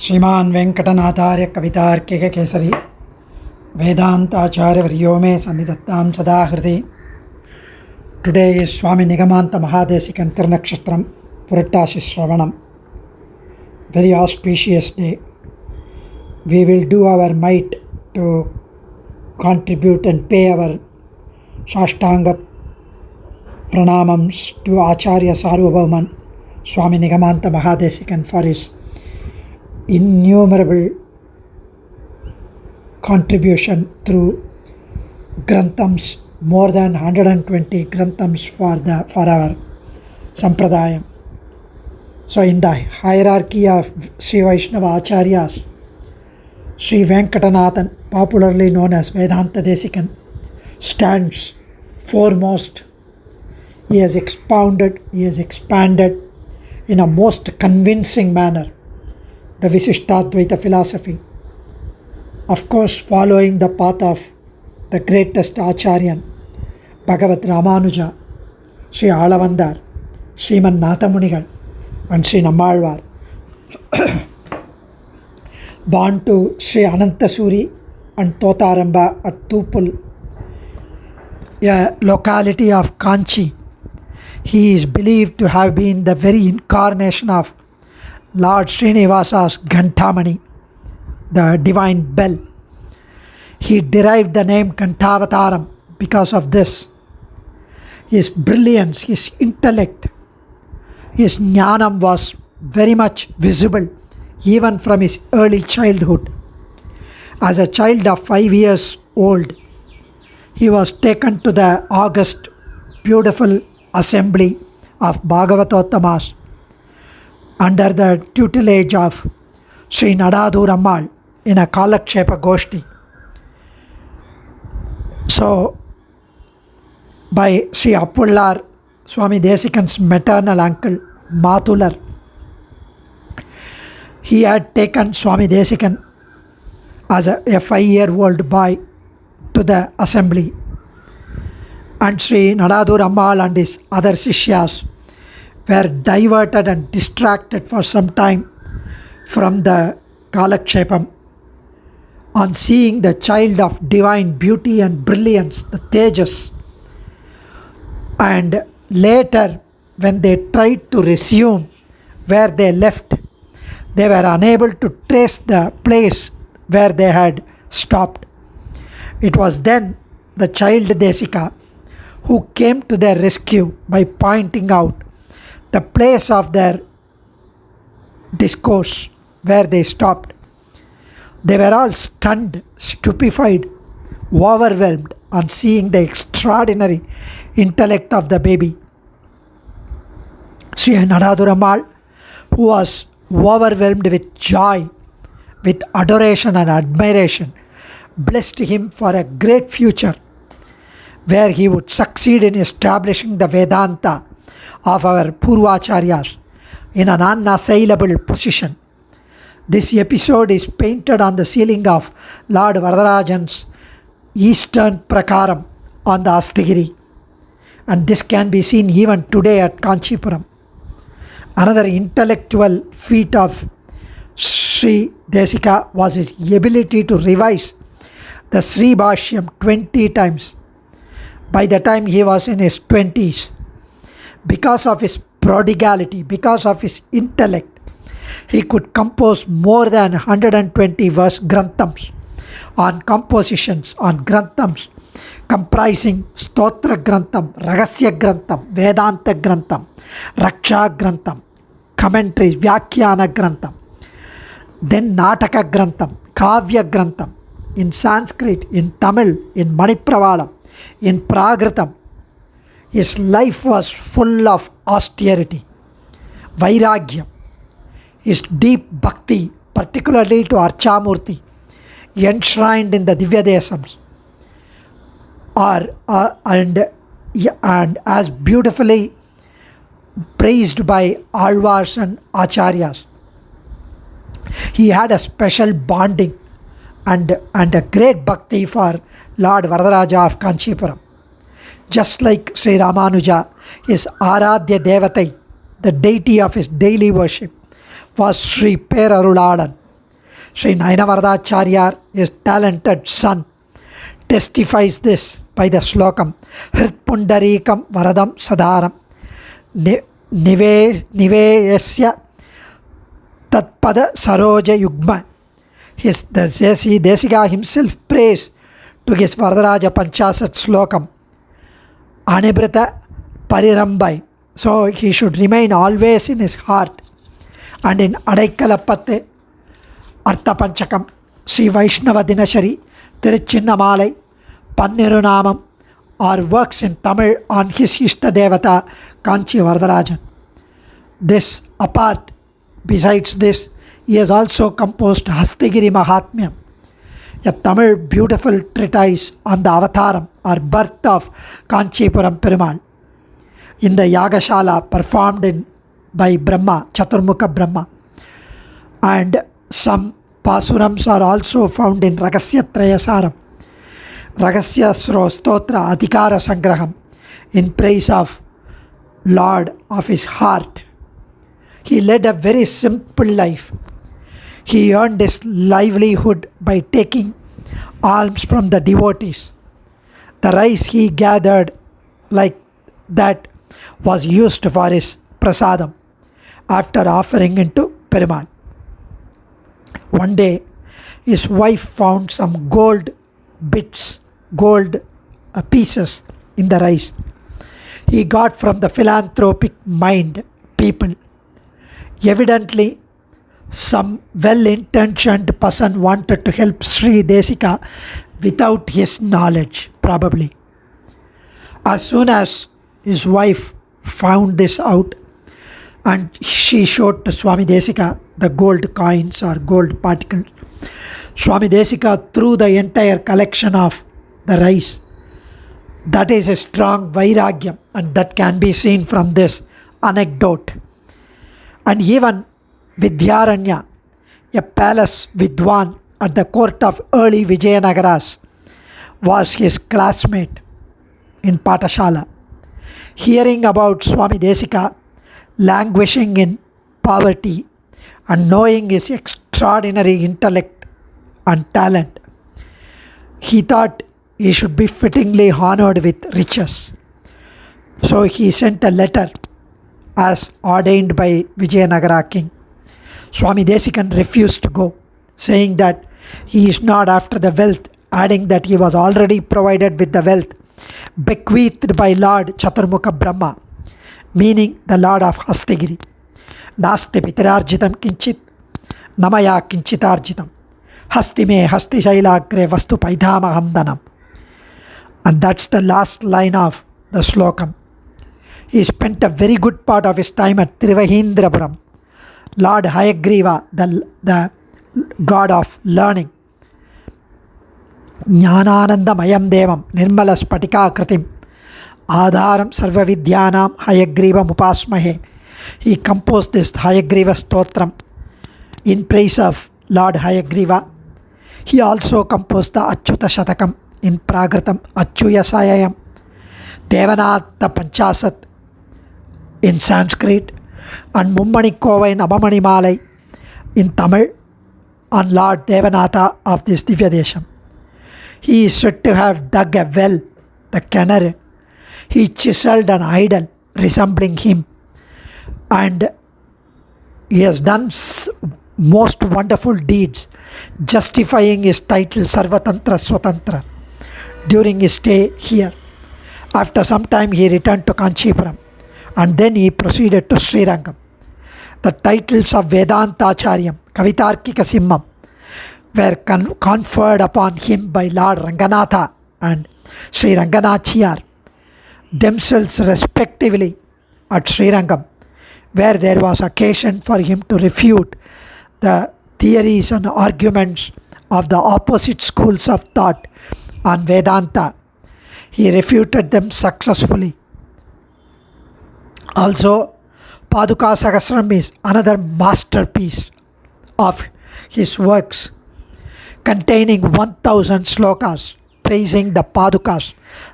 श्रीमान् वेंकटनाथार्य कवितार्किक केसरी वेदांताचार्यवर्यो मे सन्निधत्तां सदा हृदि. Today is Swami Nigamanta Mahadesikan Tirunakshastram Purattashi Shravanam. Very auspicious day. We will do our might to contribute and pay our Shashtanga Pranamams to Acharya Sarvabhauman Swami Nigamanta Mahadesikan for his innumerable contribution through Granthams, more than 120 Granthams for our Sampradayam. So in the hierarchy of Sri Vaishnava Acharyas, Sri Venkatanathan, popularly known as Vedanta Desikan, stands foremost. He has expounded, he has expanded in a most convincing manner the Visishtadvaita philosophy, of course following the path of the greatest Acharyan, Bhagavat Ramanuja, Sri Alavandar, Sriman Nathamunigal and Sri Nammalvar. Born to Sri Anantasuri and Totaramba at Tupul, a locality of Kanchi, he is believed to have been the very incarnation of Lord Srinivasa's Ghantamani, the divine bell. He derived the name Ghantavataram because of this. His brilliance, his intellect, his jnanam was very much visible even from his early childhood. As a child of 5 years old, he was taken to the august, beautiful assembly of Bhagavatottamas under the tutelage of Sri Nadadu Rammal in a Kalakshepa Goshti. So, by Sri Appullar, Swami Desikan's maternal uncle, Mathular, he had taken Swami Desikan as a 5-year-old boy to the assembly. And Sri Nadadu Rammal and his other Sishyas were diverted and distracted for some time from the Kalakshepam on seeing the child of divine beauty and brilliance, the Tejas. And later, when they tried to resume where they left, they were unable to trace the place where they had stopped. It was then the child Desika who came to their rescue by pointing out the place of their discourse where they stopped. They were all stunned, stupefied, overwhelmed on seeing the extraordinary intellect of the baby. Sri Nadadu Rammal, who was overwhelmed with joy, with adoration and admiration, blessed him for a great future where he would succeed in establishing the Vedanta of our Purvacharyas in an unassailable position. This episode is painted on the ceiling of Lord Varadarajan's eastern prakaram on the Asthagiri, and this can be seen even today at Kanchipuram. Another intellectual feat of Sri Desika was his ability to revise the Sri Bhashyam 20 times by the time he was in his 20s. Because of his prodigality, because of his intellect, he could compose more than 120 verse Granthams on compositions on Granthams comprising Stotra Grantham, Ragasya Grantham, Vedanta Grantham, Raksha Grantham, commentaries, Vyakhyana Grantham, then Nataka Grantham, Kavya Grantham, in Sanskrit, in Tamil, in Manipravalam, in Prakritam. His life was full of austerity, vairagya. His deep bhakti, particularly to Archamurti, enshrined in the Divya Desams, and as beautifully praised by Alvars and Acharyas. He had a special bonding and a great bhakti for Lord Varadaraja of Kanchipuram. Just like Sri Ramanuja, his Aradhya Devatai, the deity of his daily worship, was Sri Peraruladan, Sri Nayanavaradacharya, his talented son, testifies this by the slokam Hrit Pundarikam Varadam Sadaram Niveyasya Tatpada Saroja Yugma. The Desika himself prays to his Varadaraja Panchasat slokam Anibrita Parirambai. So he should remain always in his heart. And in Adaikalapatte, Artha Panchakam, Sri Vaishnava Dinashari, Tiruchinnamalai, Pannirunamam, or works in Tamil on his Ishta Devata, Kanchi Varadarajan. This apart, besides this, he has also composed Hastigiri Mahatmyam, a Tamil beautiful treatise on the avataram or birth of Kanchipuram Perumal, in the Yagashala performed by Brahma, Chaturmukha Brahma. And some pasurams are also found in Ragasya Trayasaram, Ragasya Stotra Adhikara Sangraham, in praise of Lord of his heart. He led a very simple life. He earned his livelihood by taking alms from the devotees. The rice he gathered like that was used for his prasadam after offering into Perumal. One day, his wife found some gold pieces in the rice he got from the philanthropic mind people. Evidently, some well-intentioned person wanted to help Sri Desika without his knowledge, probably. As soon as his wife found this out, and she showed to Swami Desika the gold coins or gold particles, Swami Desika threw the entire collection of the rice. That is a strong vairagyam, and that can be seen from this anecdote. And even Vidyaranya, a palace Vidwan at the court of early Vijayanagaras, was his classmate in Patashala. Hearing about Swami Desika languishing in poverty and knowing his extraordinary intellect and talent, he thought he should be fittingly honored with riches. So he sent a letter as ordained by Vijayanagara king. Swami Desikan refused to go, saying that he is not after the wealth, adding that he was already provided with the wealth bequeathed by Lord Chaturmukha Brahma, meaning the Lord of Hastigiri. Nasti pitirarjitam kinchit, namaya kinchitarjitam, hasti me hasti shailagre vastu paidhamaham danam. And that's the last line of the slokam. He spent a very good part of his time at Trivahindrapuram. Lord Hayagriva, the god of learning, Jnanananda Mayam Devam, Nirmala Spatika Kritim, Adharam Sarva Vidyanam Hayagriva Mupasmahe. He composed this Hayagriva Stotram in praise of Lord Hayagriva. He also composed the Achyuta Shatakam in Pragritam Achyuya Sayayam, Devanata Panchasat in Sanskrit, and Mummanikova in Abhamani Malai in Tamil, on Lord Devanatha of this Divya Desham. He is said to have dug a well, the Canary. He chiseled an idol resembling him, and he has done most wonderful deeds justifying his title Sarvatantra Swatantra during his stay here. After some time he returned to Kanchipuram, and then he proceeded to Srirangam. The titles of Vedantacharyam, Kavitarkika Simham were conferred upon him by Lord Ranganatha and Sri Ranganachiyar, themselves respectively at Srirangam, where there was occasion for him to refute the theories and arguments of the opposite schools of thought on Vedanta. He refuted them successfully. Also, Paduka Sahasram is another masterpiece of his works, containing 1000 slokas praising the Padukas,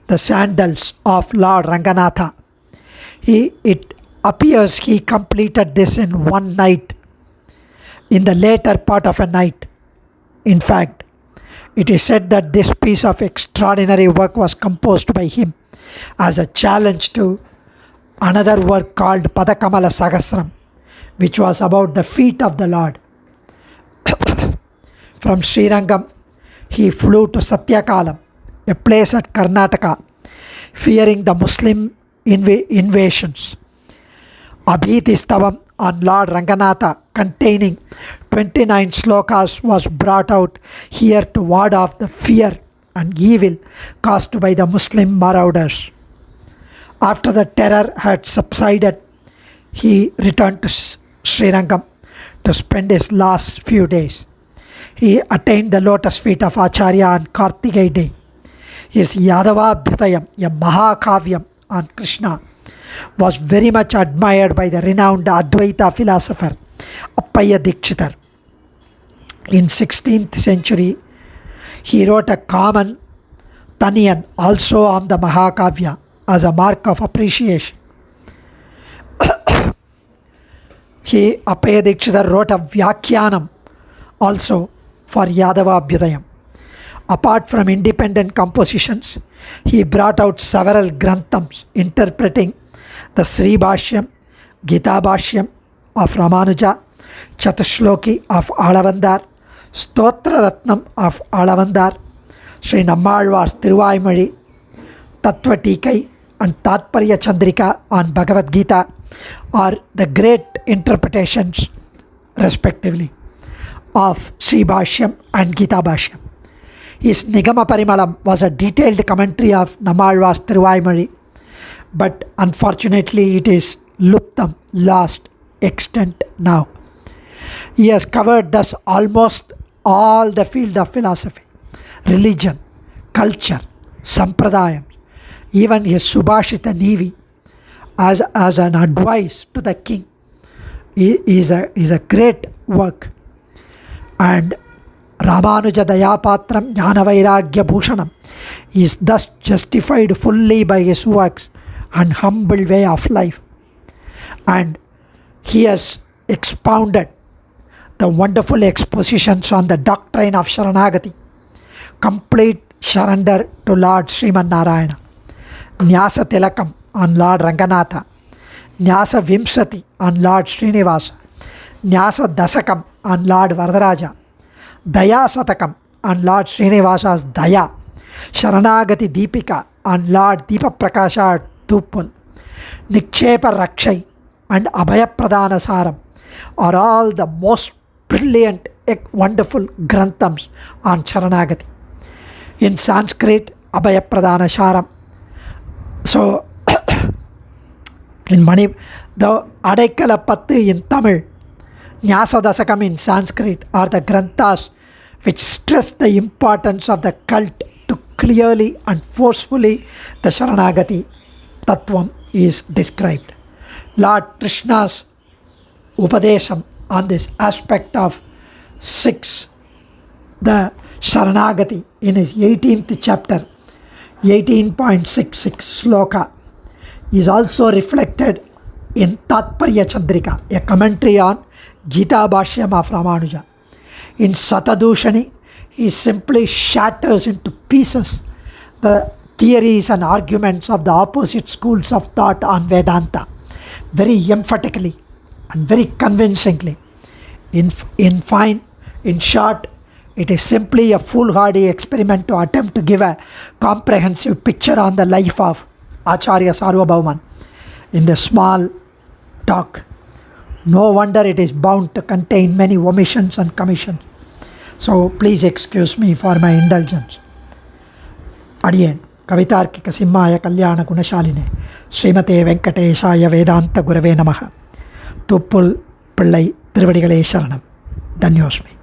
the sandals of Lord Ranganatha. It appears he completed this in one night, in the later part of a night, In fact, it is said that this piece of extraordinary work was composed by him as a challenge to another work called Padakamala Sahasram, which was about the feet of the Lord. From Srirangam, he flew to Satyakalam, a place at Karnataka, fearing the Muslim invasions. Abhitistavam on Lord Ranganatha, containing 29 slokas, was brought out here to ward off the fear and evil caused by the Muslim marauders. After the terror had subsided, he returned to Srirangam to spend his last few days. He attained the lotus feet of Acharya on Kartigai Day. His Yadavabhyutayam, a Mahakavyam on Krishna, was very much admired by the renowned Advaita philosopher Appaya Dikshitar. In 16th century, he wrote a common Taniyan also on the Mahakavya as a mark of appreciation. Appaya Dikshitar wrote a Vyakhyanam also for Yadavabhyudayam. Apart from independent compositions, he brought out several granthams interpreting the Sri Bhashyam, Gita Bhashyam of Ramanuja, Chatushloki of Alavandar, Stotra Ratnam of Alavandar, Sri Nammalvar's Thiruvaimazhi, Tattva Tikai and Tatparya Chandrika on Bhagavad Gita are the great interpretations, respectively, of Sri Bhashyam and Gita Bhashyam. His Nigama Parimalam was a detailed commentary of Nammalvar's Thiruvaimazhi, but unfortunately it is luptam, lost, extant now. He has covered thus almost all the field of philosophy, religion, culture, sampradayam, even his Subhashita Nivi as an advice to the king is a great work. And Ramanuja Dayapatram Jnana Vairagya Bhushanam is thus justified fully by his works and humble way of life. And he has expounded the wonderful expositions on the doctrine of Sharanagati, complete surrender to Lord Sriman Narayana, Nyasa Tilakam on Lord Ranganatha, Nyasa Vimsati on Lord Srinivasa, Nyasa Dasakam on Lord Varadaraja, Daya Satakam on Lord Srinivasa's Daya, Sharanagati Deepika on Lord Deepa Prakasha Tupul, Nikchepa Rakshai and Abhaya Pradana Saram are all the most brilliant, wonderful granthams on Sharanagati. In Sanskrit, Abhaya Pradana Saram. So, in Mani, the Adaikala Pattu in Tamil, Nyasa Dasakam in Sanskrit are the granthas which stress the importance of the cult to clearly and forcefully the Sharanagati Tattvam is described. Lord Krishna's Upadesham on this aspect of 6, the Sharanagati, in his 18th chapter, 18.66 sloka, is also reflected in Tatparya Chandrika, a commentary on Gita Bhashyam of Ramanuja. In Satadushani, he simply shatters into pieces the theories and arguments of the opposite schools of thought on Vedanta, very emphatically and very convincingly. In short, it is simply a foolhardy experiment to attempt to give a comprehensive picture on the life of Acharya Sarvabhauman in the small talk. No wonder it is bound to contain many omissions and commissions. So please excuse me for my indulgence. Adiyen Kavitarkika Simhaya Kalyana Gunashaline Srimate Venkateshaya Vedanta Gurave Namaha Tuppul Pillai Tiruvadigalai Sharanam. Dhanyosmi.